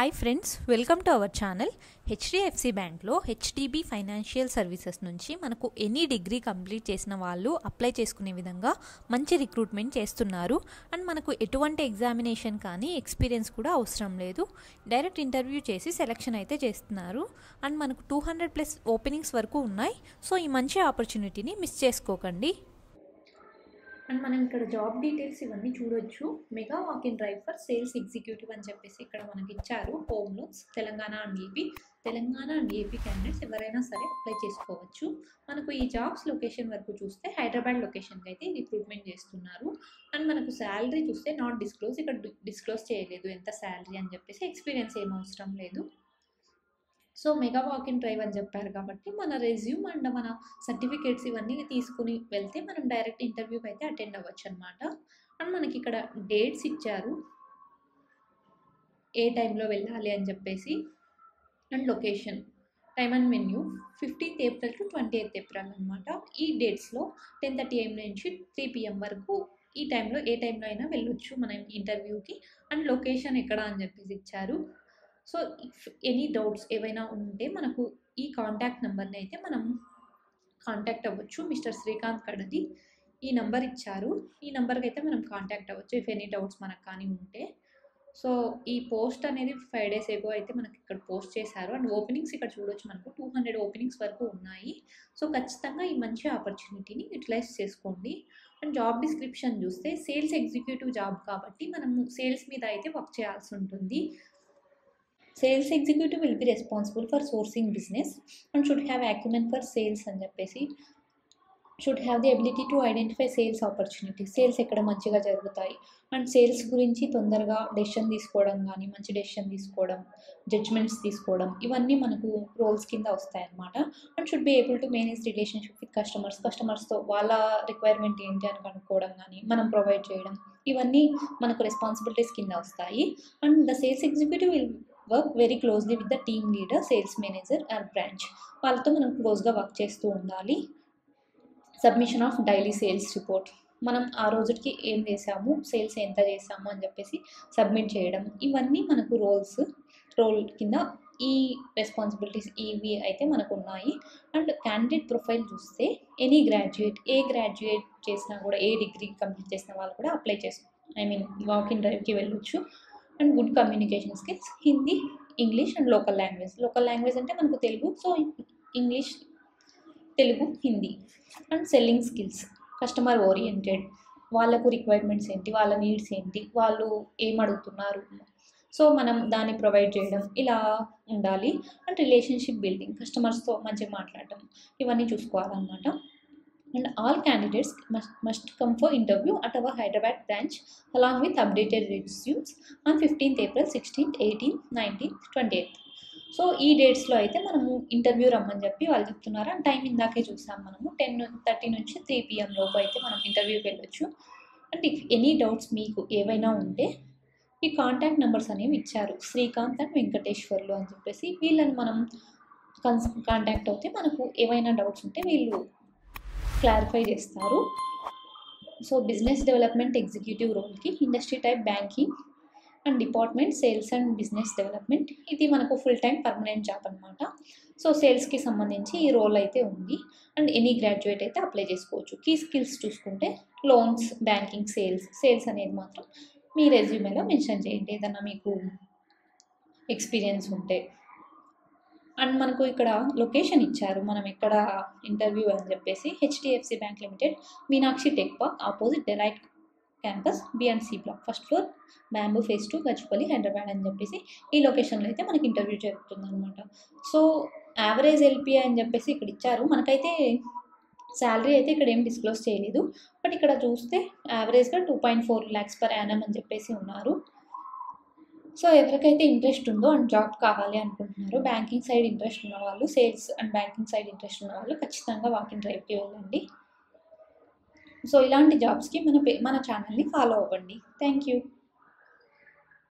Hi friends, welcome to our channel. HDFC బ్యాంక్లో HDB financial services నుంచి మనకు any degree complete చేసిన వాళ్ళు అప్లై చేసుకునే విధంగా మంచి రిక్రూట్మెంట్ చేస్తున్నారు. అండ్ మనకు ఎటువంటి ఎగ్జామినేషన్ కానీ ఎక్స్పీరియన్స్ కూడా అవసరం లేదు. డైరెక్ట్ ఇంటర్వ్యూ చేసి సెలెక్షన్ అయితే చేస్తున్నారు. అండ్ మనకు 200+ ఓపెనింగ్స్ వరకు ఉన్నాయి. సో ఈ మంచి ఆపర్చునిటీని మిస్ చేసుకోకండి. అండ్ మనం ఇక్కడ జాబ్ డీటెయిల్స్ ఇవన్నీ చూడొచ్చు. Mega walk in drive for sales executive అని చెప్పేసి ఇక్కడ మనకి ఇచ్చారు. Home loans Telangana and AP candidates ఎవరైనా సరే అప్లై చేసుకోవచ్చు. మనకు ఈ జాబ్స్ లొకేషన్ వరకు చూస్తే హైదరాబాద్ లొకేషన్కి అయితే రిక్రూట్మెంట్ చేస్తున్నారు. అండ్ మనకు శాలరీ చూస్తే నాట్ డిస్క్లోజ్, ఇక్కడ డిస్క్లోజ్ చేయలేదు ఎంత శాలరీ అని చెప్పేసి. ఎక్స్పీరియన్స్ ఏం అవసరం లేదు. So mega walk in drive అని చెప్పారు కాబట్టి మన రెజ్యూమ్ అండ్ మన సర్టిఫికేట్స్ ఇవన్నీ తీసుకుని వెళ్తే మనం డైరెక్ట్ ఇంటర్వ్యూకి అయితే అటెండ్ అవ్వచ్చు అనమాట. అండ్ మనకి ఇక్కడ డేట్స్ ఇచ్చారు, ఏ టైంలో వెళ్ళాలి అని చెప్పేసి. And location, time and menu 15th April to 28th April అనమాట. ఈ డేట్స్లో 10:30 AM నుంచి 3 PM వరకు ఈ టైంలో ఏ టైంలో అయినా వెళ్ళొచ్చు మనం ఇంటర్వ్యూకి. అండ్ లొకేషన్ ఎక్కడ అని చెప్పేసి ఇచ్చారు. సో ఇఫ్ ఎనీ డౌట్స్ ఏవైనా ఉంటే మనకు ఈ కాంటాక్ట్ నెంబర్ని అయితే మనం కాంటాక్ట్ అవ్వచ్చు. మిస్టర్ శ్రీకాంత్ కడది ఈ నెంబర్ ఇచ్చారు. ఈ నెంబర్కి అయితే మనం కాంటాక్ట్ అవ్వచ్చు ఇఫ్ ఎనీ డౌట్స్ మనకు కానీ ఉంటే. సో ఈ పోస్ట్ అనేది 5 days ago అయితే మనకి ఇక్కడ పోస్ట్ చేశారు. అండ్ ఓపెనింగ్స్ ఇక్కడ చూడొచ్చు, మనకు 200 ఓపెనింగ్స్ వరకు ఉన్నాయి. సో ఖచ్చితంగా ఈ మంచి ఆపర్చునిటీని యూటిలైజ్ చేసుకోండి. అండ్ జాబ్ డిస్క్రిప్షన్ చూస్తే సేల్స్ ఎగ్జిక్యూటివ్ జాబ్ కాబట్టి మనము సేల్స్ మీద అయితే వర్క్ చేయాల్సి ఉంటుంది. Sales executive will be responsible for sourcing business and should have acumen for sales అని చెప్పేసి. Should have the ability to identify sales opportunity, sales ఎక్కడ మంచిగా జరుగుతాయి అండ్ సేల్స్ గురించి తొందరగా డెసిషన్ తీసుకోవడం కానీ, మంచి డెసిషన్ తీసుకోవడం, జడ్జ్మెంట్స్ తీసుకోవడం, ఇవన్నీ మనకు రోల్స్ కింద వస్తాయన్నమాట. And should be able to manage relationship with కస్టమర్స్తో వాళ్ళ రిక్వైర్మెంట్ ఏంటి అని కనుక్కోవడం కానీ, మనం ప్రొవైడ్ చేయడం, ఇవన్నీ మనకు రెస్పాన్సిబిలిటీస్ కింద వస్తాయి. And the sales executive will work very closely with the team leader, sales manager or branch, వాళ్ళతో మనం క్లోజ్గా వర్క్ చేస్తూ ఉండాలి. Submission of daily sales report, మనం ఆ రోజుకి ఏం చేసాము, సేల్స్ ఎంత చేసాము అని చెప్పేసి సబ్మిట్ చేయడం, ఇవన్నీ మనకు రోల్ కింద ఈ రెస్పాన్సిబిలిటీస్ ఇవి అయితే మనకు ఉన్నాయి. అండ్ క్యాండిడేట్ ప్రొఫైల్ చూస్తే ఎనీ గ్రాడ్యుయేట్, ఏ గ్రాడ్యుయేట్ చేసినా కూడా, ఏ డిగ్రీ కంప్లీట్ చేసిన వాళ్ళు కూడా అప్లై వాక్ ఇన్ డ్రైవ్కి వెళ్ళొచ్చు. And good communication skills, Hindi, English and local language అంటే మనకు Telugu, so English, Telugu, Hindi. And selling skills, customer oriented, వాళ్ళకు రిక్వైర్మెంట్స్ ఏంటి, వాళ్ళ నీడ్స్ ఏంటి, వాళ్ళు ఏం అడుగుతున్నారు, సో మనం దాన్ని ప్రొవైడ్ చేయడం, ఇలా ఉండాలి. అండ్ రిలేషన్షిప్ బిల్డింగ్, కస్టమర్స్తో మంచిగా మాట్లాడటం, ఇవన్నీ చూసుకోవాలన్నమాట. And all candidates must come for interview at our Hyderabad branch along with updated resumes on 15th April, 16th, 18th, 19th, 28th. So ఈ డేట్స్లో అయితే మనము ఇంటర్వ్యూ రమ్మని చెప్పి వాళ్ళు చెప్తున్నారు. అండ్ టైం ఇందాకే చూసాం, మనము 10:30 నుంచి 3 PM లోపు అయితే మనం ఇంటర్వ్యూకి వెళ్ళొచ్చు. అండ్ ఇఫ్ ఎనీ డౌట్స్ మీకు ఏవైనా ఉంటే ఈ కాంటాక్ట్ నెంబర్స్ అనేవి ఇచ్చారు, శ్రీకాంత్ అండ్ వెంకటేశ్వర్లు అని చెప్పేసి. వీళ్ళని మనం కాంటాక్ట్ అవుతే మనకు ఏవైనా డౌట్స్ ఉంటే వీళ్ళు క్లారిఫై చేస్తారు. సో బిజినెస్ డెవలప్మెంట్ ఎగ్జిక్యూటివ్ రోల్కి industry type banking and department sales and business development, ఇది మనకు ఫుల్ టైం పర్మనెంట్ జాబ్ అనమాట. సో సేల్స్కి సంబంధించి ఈ రోల్ అయితే ఉంది. అండ్ ఎనీ గ్రాడ్యుయేట్ అయితే అప్లై చేసుకోవచ్చు. కీ స్కిల్స్ చూసుకుంటే లోన్స్, బ్యాంకింగ్, సేల్స్ అనేది మాత్రం మీ రెజ్యూమేలో మెన్షన్ చేయండి ఏదన్నా మీకు ఎక్స్పీరియన్స్ ఉంటే. అండ్ మనకు ఇక్కడ లొకేషన్ ఇచ్చారు, మనం ఎక్కడ ఇంటర్వ్యూ అని చెప్పేసి. HDFC bank limited, Meenakshi tech park, opposite delight campus, B&C block, first floor, bamboo phase 2, Gachibowli, Hyderabad అని చెప్పేసి ఈ లొకేషన్లో అయితే మనకి ఇంటర్వ్యూ జరుగుతుంది అనమాట. సో యావరేజ్ LPA అని చెప్పేసి ఇక్కడ ఇచ్చారు. మనకైతే శాలరీ అయితే ఇక్కడ ఏం డిస్క్లోజ్ చేయలేదు, బట్ ఇక్కడ చూస్తే యావరేజ్గా 2.4 lakhs per annum అని చెప్పేసి ఉన్నారు. సో ఎవరికైతే ఇంట్రెస్ట్ ఉందో అండ్ జాబ్ కావాలి అనుకుంటున్నారో, బ్యాంకింగ్ సైడ్ ఇంట్రెస్ట్ ఉన్న వాళ్ళు, sales and banking side interest ఉన్న వాళ్ళు ఖచ్చితంగా వాక్ ఇన్ డ్రైవ్కి వెళ్ళండి. సో ఇలాంటి జాబ్స్కి మన ఛానల్ని ఫాలో అవ్వండి. Thank you.